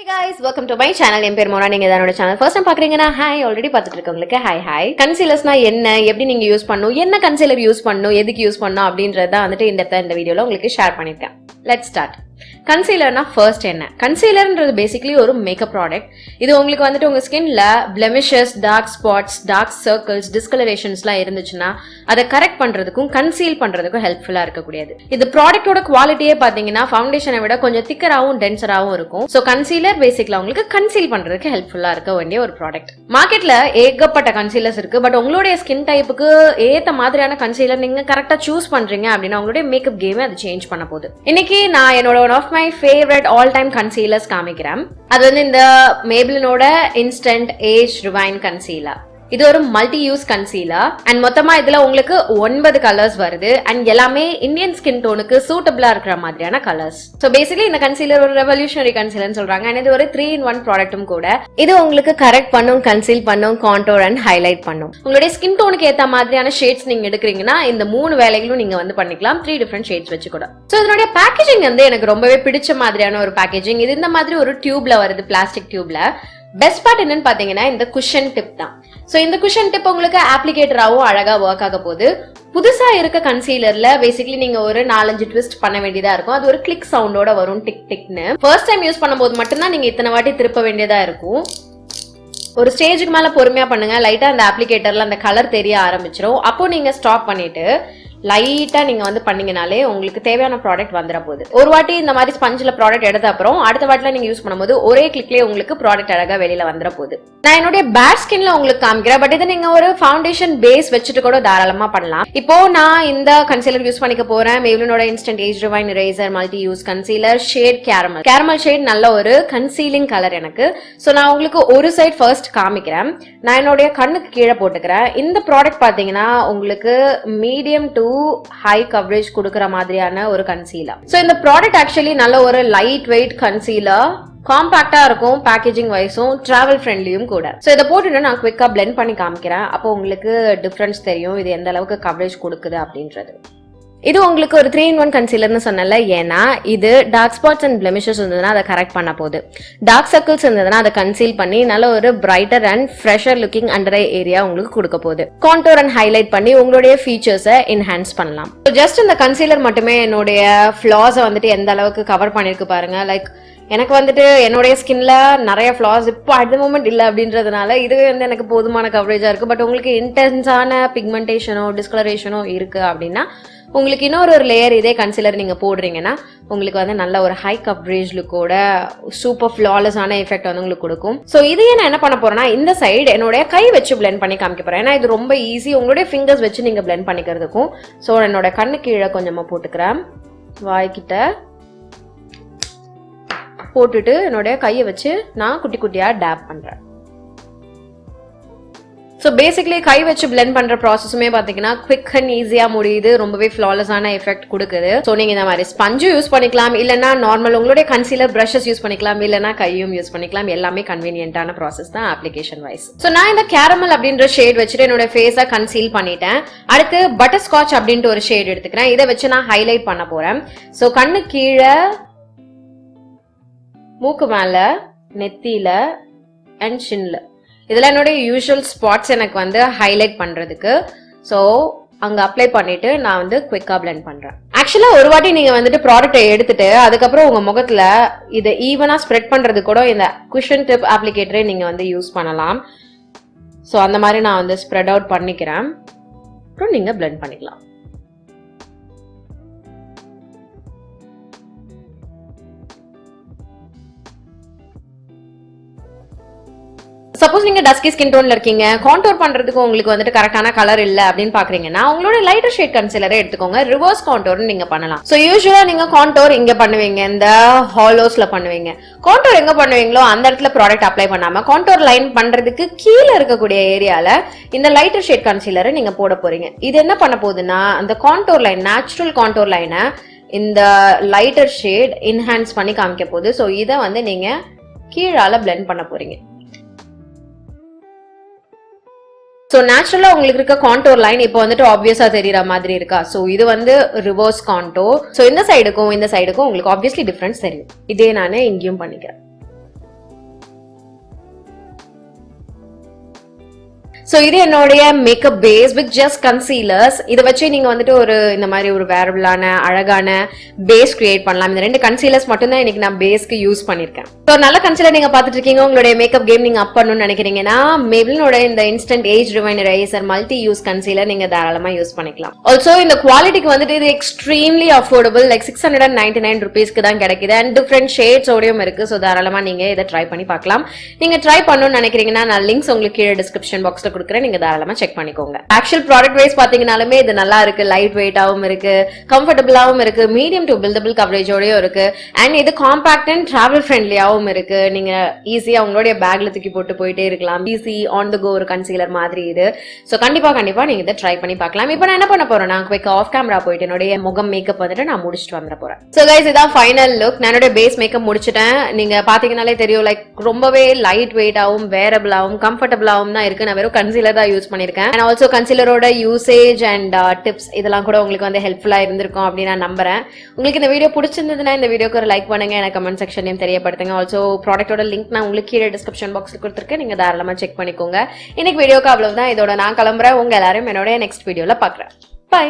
Hey guys, welcome to my channel. என் பேர் மோனா. நீங்க என்னோட சேனல் ஃபர்ஸ்ட் டைம் பாக்குறீங்கன்னா ஹாய், ஆல்ரெடி பார்த்துட்டு இருக்கவங்களுக்கு ஹாய். கன்சீலர்ஸ்னா என்ன, எப்படி நீங்க யூஸ் பண்ணணும், என்ன கன்சீலர் யூஸ் பண்ணணும், எதுக்கு யூஸ் பண்ணணும் அப்படின்றத வந்துட்டு இந்த வீடியோல உங்களுக்கு ஷேர் பண்ணிருக்கேன். Let's start. கன்சீலர்னா ஃபர்ஸ்ட் என்ன? கன்சீலர்ன்றது பேசிக்கலி ஒரு மேக்கப் ப்ராடக்ட். இது உங்களுக்கு வந்துட்டு உங்க ஸ்கின்ல blemishes, dark spots, dark circles, டிஸ்கலரேஷன்ஸ்லாம் இருந்துச்சுன்னா அதை கரெக்ட் பண்றதுக்கும் கன்சீல் பண்றதுக்கும் ஹெல்ப்ஃபுல்லா இருக்கக்கூடியது. இது ப்ராடக்டோட குவாலிட்டியே பாத்தீங்கன்னா ஃபவுண்டேஷனை விட கொஞ்சம் திக்கராகவும் டென்சராகவும் இருக்கும். ஸோ கன்சீலர் பேசிக்கலா உங்களுக்கு கன்சீல் பண்றதுக்கு ஹெல்ப்ஃபுல்லா இருக்க வேண்டிய ஒரு ப்ராடக்ட். மார்க்கெட்ல ஏகப்பட்ட கன்சீலர்ஸ் இருக்கு. பட் உங்களுடைய ஸ்கின் டைப்புக்கு ஏத்த மாதிரியான கன்சீலர் நீங்க கரெக்டா சூஸ் பண்றீங்க அப்படின்னா உங்களுடைய மேக்கப் கேமே அது சேஞ்ச் பண்ண போகுது. இன்னைக்கு நான் என்னோட one of my favourite all time concealers காமிக்கிறேன். அது வந்து இந்த மேபிளினோட இன்ஸ்டன்ட் ஏஜ் ரிவைன் கன்சீலர். இது ஒரு மல்டி யூஸ் கன்சீலர் அண்ட் மொத்தமா இதுல உங்களுக்கு 9 கலர்ஸ் வருது அண்ட் எல்லாமே இந்தியன் ஸ்கின் டோனுக்கு சூட்டபிளா இருக்கிற மாதிரியான கலர்ஸ். சோ பேசிக்கலி இந்த கன்சீலர் ஒரு ரெவல்யூஷனரி கன்சீலர்னு சொல்றாங்க அண்ட் இது ஒரு 3-in-1 ப்ராடக்ட்டும் கூட. இது உங்களுக்கு கரெக்ட் பண்ணும், கன்சீல் பண்ணும், கான்டோர் அண்ட் ஹைலைட் பண்ணும். உங்களுடைய ஸ்கின் டோனுக்கு ஏத்த மாதிரியான ஷேட்ஸ் நீங்க எடுக்கிறீங்கன்னா இந்த 3 வேலைகளும் நீங்க வந்து பண்ணிக்கலாம். 3 டிஃபரெண்ட் ஷேட்ஸ் வச்சு கூட. சோ இதனுடைய பேக்கேஜிங் வந்து எனக்கு ரொம்பவே பிடிச்ச மாதிரியான ஒரு பேக்கேஜிங். இது இந்த மாதிரி ஒரு டியூப்ல வருது, பிளாஸ்டிக் டியூப்ல. பெஸ்ட் பார்ட் என்னன்னு பாத்தீங்கன்னா இந்த குஷன் டிப் தான். சோ இந்த குஷன் டிப் உங்களுக்கு அப்ளிகேட்டராவும் அழகா ஒர்க் ஆக போகுது. புதுசா இருக்க கன்சீலர்ல பேசிக்கலி நீங்க ஒரு 4-5 ட்விஸ்ட் பண்ண வேண்டியதா இருக்கும். அது ஒரு கிளிக் சவுண்டோட வரும், டிக் டிக்னு. ஃபர்ஸ்ட் டைம் யூஸ் பண்ணும்போது மட்டும்தான் நீங்க இத்தனை வாட்டி திருப்ப வேண்டியதா இருக்கும். ஒரு ஸ்டேஜுக்கு மேல பொறுமையா பண்ணுங்க. லைட்டா அந்த அப்ளிகேட்டர்ல அந்த கலர் தெரிய ஆரம்பிச்சிடும். அப்போ நீங்க ஸ்டாப் பண்ணிட்டு லைட்டா நீங்க வந்து பண்ணீங்கனாலே உங்களுக்கு தேவையான ப்ராடக்ட் வந்துட போகுது. ஒரு வாட்டி இந்த மாதிரி ஸ்பஞ்சில ப்ராடக்ட் எடுத்த அப்புறம் அடுத்த வாட்டில நீங்க யூஸ் பண்ணும்போது ஒரே கிளிக்லயே உங்களுக்கு ப்ராடக்ட் அழகா வெளியில வந்துட போகுது. நான் என்னுடைய பேட் ஸ்கின்ல உங்களுக்கு காமிக்கிறேன். பட் இதை நீங்க ஒரு ஃபவுண்டேஷன் பேஸ் வச்சுட்டு கூட தாராளமா பண்ணலாம். இப்போ நான் இந்த கன்சீலர் யூஸ் பண்ணிக்க போறேன். மேபிளினோட instant age rewind eraser multi use concealer shade caramel shade. நல்ல ஒரு கன்சீலிங் கலர் எனக்கு. சோ நான் உங்களுக்கு ஒரு சைட் ஃபர்ஸ்ட் காமிக்கிறேன். நான் என்னுடைய கண்ணுக்கு கீழே போட்டுக்கிறேன். இந்த ப்ராடக்ட் பாத்தீங்கன்னா உங்களுக்கு மீடியம் டு ஹை கவரேஜ் கொடுக்கிற மாதிரியான ஒரு கன்சீலர். சோ இந்த ப்ராடக்ட் ஆக்சுவலி நல்ல ஒரு லைட் வெயிட் கன்சீலர், காம்பாக்டா இருக்கும், பேக்கேஜிங் வைஸும் டிராவல் ஃப்ரெண்ட்லியும் கூட. சோ இதை போட்டுட்டு நான் குவிக்கா பிளெண்ட் பண்ணி காமிக்கிறேன். அப்போ உங்களுக்கு டிஃபரன்ஸ் தெரியும் இது எந்த அளவுக்கு கவரேஜ் கொடுக்குது அப்படின்றது. இது உங்களுக்கு ஒரு 3-in-1 கன்சீலர்னு சொன்னல. ஏன்னா இது டார்க் ஸ்பாட்ஸ் அண்ட் பிளெமிஷஸ் இருந்ததுன்னா அதை கரெக்ட் பண்ண போகுது. டார்க் சர்க்கிள்ஸ் இருந்ததுன்னா அதை கன்சீல் பண்ணி நல்ல ஒரு brighter and fresher looking under eye area உங்களுக்கு கொடுக்க போகுது. கான்டோர் அண்ட் ஹைலைட் பண்ணி உங்களுடைய ஃபீச்சர்ஸை என்ஹான்ஸ் பண்ணலாம். ஜஸ்ட் இந்த கன்சீலர் மட்டுமே என்னுடைய ஃபிளாஸை வந்துட்டு எந்த அளவுக்கு கவர் பண்ணிருக்கு பாருங்க. லைக் எனக்கு வந்துட்டு என்னுடைய ஸ்கின்ல நிறைய ஃபிளாஸ் இப்போ அட் த மூமெண்ட் இல்லை அப்படின்றதுனால இதுவே வந்து எனக்கு போதுமான கவரேஜா இருக்கு. பட் உங்களுக்கு இன்டென்ஸான பிக்மெண்டேஷனோ டிஸ்கலரேஷனோ இருக்கு அப்படின்னா உங்களுக்கு இன்னொரு லேயர் இதே கன்சீலர் நீங்க போடுறீங்கன்னா உங்களுக்கு வந்து நல்ல ஒரு ஹை கவரேஜ் லுக்கோட சூப்பர் ஃபிளாலஸ் ஆன எஃபெக்ட் வந்து உங்களுக்கு கொடுக்கும். சோ இதையே நான் என்ன பண்ண போறேன்னா இந்த சைடு என்னுடைய கை வச்சு பிளெண்ட் பண்ணி காமிக்க போறேன். ஏன்னா இது ரொம்ப ஈஸி, உங்களுடைய ஃபிங்கர்ஸ் வச்சு நீங்க பிளெண்ட் பண்ணிக்கிறதுக்கும். சோ என்னோட கண்ணு கீழே கொஞ்சமா போட்டுக்கிறேன், வாய்க்கிட்ட போட்டுட்டு என்னுடைய கையை வச்சு நான் குட்டி குட்டியா டேப் பண்றேன். சோ பேசிக்கலி கை வச்சு பிளெண்ட் பண்ற ப்ராசஸுமே பாத்தீங்கன்னா குவிக் அண்ட் ஈஸியா முடியுது, ரொம்பவே ஃபிளாலஸான எஃபெக்ட் கொடுக்குது. சோ நீங்க இந்த மாதிரி ஸ்பஞ்சும் யூஸ் பண்ணிக்கலாம், இல்லனா நார்மல் உங்களுடைய கன்சீலர் பிரஷஸ் யூஸ் பண்ணிக்கலாம், இல்லனா கையும் யூஸ் பண்ணிக்கலாம். எல்லாமே கன்வீனியன்ட்டான ப்ராசஸ் தான் அப்ளிகேஷன் வைஸ். சோ நான் இந்த கேரமல் அப்படின்ற ஷேட் வச்சுட்டு என்னோட ஃபேஸை கன்சீல் பண்ணிட்டேன். அடுத்து பட்டர் ஸ்காட்ச் அப்படின்ட்டு ஒரு ஷேட் எடுத்துக்கிறேன். இதை வச்சு நான் ஹைலைட் பண்ண போறேன். சோ கண்ணு கீழே, மூக்கு மேல, நெத்தியில அண்ட் சின்ல, இதுல என்னுடைய யூஷுவல் ஸ்பாட்ஸ் எனக்கு வந்து ஹைலைட் பண்றதுக்கு. சோ அங்க அப்ளை பண்ணிட்டு நான் வந்து குவிக்கா பிளெண்ட் பண்றேன். ஆக்சுவலா ஒரு வாட்டி நீங்க வந்துட்டு ப்ராடக்ட்டை எடுத்துட்டு அதுக்கப்புறம் உங்க முகத்துல இதை ஈவனா ஸ்ப்ரெட் பண்றது கூட இந்த குஷன் டிப் அப்ளிகேட்டரே நீங்க வந்து யூஸ் பண்ணலாம். சோ அந்த மாதிரி நான் வந்து ஸ்ப்ரெட் அவுட் பண்ணிக்கிறேன். அப்புறம் நீங்க பிளெண்ட் பண்ணிக்கலாம். சப்போஸ் நீங்க டஸ்கி ஸ்கின் டோன்ல இருக்கீங்க, கான்டோர் பண்றதுக்கு உங்களுக்கு வந்துட்டு கரெக்டான கலர் இல்ல அப்படின்னு பாக்குறீங்கன்னா உங்களோட லைட்டர் ஷேட் கன்சீலரை எடுத்துக்கோங்க. ரிவர்ஸ் கான்டோர் நீங்க பண்ணலாம். சோ யூசுவலா நீங்க கான்டோர் இங்க பண்ணுவீங்க, இந்த ஹாலோஸ்ல பண்ணுவீங்க. கான்டோர் எங்க பண்ணுவீங்களோ அந்த இடத்துல ப்ராடக்ட் அப்ளை பண்ணாம கான்டோர் லைன் பண்றதுக்கு கீழே இருக்கக்கூடிய ஏரியால இந்த லைட்டர் ஷேட் கன்சீலரை நீங்க போட போறீங்க. இது என்ன பண்ண போகுதுன்னா அந்த கான்டோர் லைன், நேச்சுரல் கான்டோர் லைனை இந்த லைட்டர் ஷேட் என்ஹான்ஸ் பண்ணி காமிக்க போகுது. சோ இதை வந்து நீங்க கீழால பிளெண்ட் பண்ண போறீங்க. சோ நேச்சுரலா உங்களுக்கு இருக்க கான்டோர் லைன் இப்போ வந்துட்டு ஆப்வியஸா தெரியற மாதிரி இருக்கா. சோ இது வந்து ரிவர்ஸ் கான்டோர். சோ இந்த சைடுக்கும் இந்த சைடுக்கும் உங்களுக்கு ஆப்வியஸ்லி டிஃபரன்ஸ் தெரியும். இதே நானே இங்கேயும் பண்ணிக்கிறேன். சோ இது என்னோட makeup base with just concealers. இத வச்சு நீங்க வந்துட்டு ஒரு இந்த மாதிரி ஒரு வேரபிளான அழகான பேஸ் கிரியேட் பண்ணலாம். இந்த ரெண்டு கன்சீலர்ஸ் மட்டும் தான் இன்னைக்கு நான் பேஸ்க்கு யூஸ் பண்ணிருக்கேன். சோ நல்ல கன்சீலர் நீங்க பாத்துட்டு இருக்கீங்க, உங்களுடைய மேக்கப் கேம் நீங்க அப் பண்ணணும்னு நினைக்கிறீங்கன்னா Maybellineோட இந்த instant age rewind eraser multi use concealer நீங்க தாராளமா யூஸ் பண்ணிக்கலாம். ஆல்சோ இந்த குவாலிட்டிக்கு வந்துட்டு இது எக்ஸ்ட்ரீம்லி அஃபோர்டபுள், லைக் 699 rupeesக்கு தான் கிடைக்குது அண்ட் டிஃபரெண்ட் ஷேட்ஸ் ஓடையும் இருக்கு. சோ தாராளமா நீங்க இதை ட்ரை பண்ணி பார்க்கலாம். நீங்க ட்ரை பண்ணணும்னு நினைக்கிறீங்கன்னா நான் லிங்க்ஸ் உங்களுக்கு கீழே டிஸ்கிரிப்ஷன் பாக்ஸ்ல கொடுக்குறேன், நீங்க தாராளமா செக் பண்ணிக்கோங்க. ஆக்சுவல் ப்ராடக்ட் வைஸ் பாத்தீங்கன்னாலுமே இது நல்லா இருக்கு, லைட் வெயிட்டாவும் இருக்கு, கம்ஃபர்டபுளாவும் இருக்கு, மீடியம் டு பில்டபிள் கவரேஜோடயும் இருக்கு அண்ட் இது காம்பாக்ட் அண்ட் டிராவல் ஃப்ரெண்ட்லியாவும் இருக்கு. நீங்க ஈஸியா உங்களுடைய பேக்ல தூக்கி போட்டு போயிட்டே இருக்கலாம். ஈஸி ஆன் தி கோ ஒரு கன்சீலர் மாதிரி இது. சோ கண்டிப்பா நீங்க இதை ட்ரை பண்ணி பார்க்கலாம். இப்போ நான் என்ன பண்ண போறேன், நான் குயிக் ஆஃப் கேமரா போயிட்டு என்னுடைய முகம் மேக்கப் வந்துட்டு நான் முடிச்சுட்டு வந்துட போறேன். சோ கைஸ் இதான் ஃபைனல் லுக். நான் என்னோட பேஸ் மேக்கப் முடிச்சிட்டேன். நீங்க பாத்தீங்கன்னாலே தெரியும், லைக் ரொம்பவே லைட் வெயிட்டாவும் வேரபிளாவும் கம்ஃபர்டபுளாவும் தான் இருக்கு. நான் வெறும் கன்சீலர் தான் யூஸ் பண்ணிருக்கேன் அண்ட் ஆல்சோ கன்சீலரோட யூசேஜ் அண்ட் டிப்ஸ் இதெல்லாம் கூட உங்களுக்கு வந்து ஹெல்ப்ஃபுல்லா இருந்திருக்கும் அப்படின்னு நான் நம்புறேன். உங்களுக்கு இந்த வீடியோ பிடிச்சிருந்ததுன்னா இந்த வீடியோக்கு ஒரு லைக் பண்ணுங்க, எனக்கு கமெண்ட் செக்ஷன்லயும் தெரியப்படுத்துங்க. ஆல்சோ ப்ராடக்ட்டோட லிங்க் நான் உங்களுக்கு கீழே டிஸ்கிரிப்ஷன் பாக்ஸ்ல கொடுத்துருக்கேன், நீங்க தாராளமா செக் பண்ணிக்கோங்க. இன்னைக்கு வீடியோக்கு அவ்வளவுதான். இதோட நான் கிளம்புறேன். உங்க எல்லாரும் என்னோட நெக்ஸ்ட் வீடியோல பாக்குறேன். பை.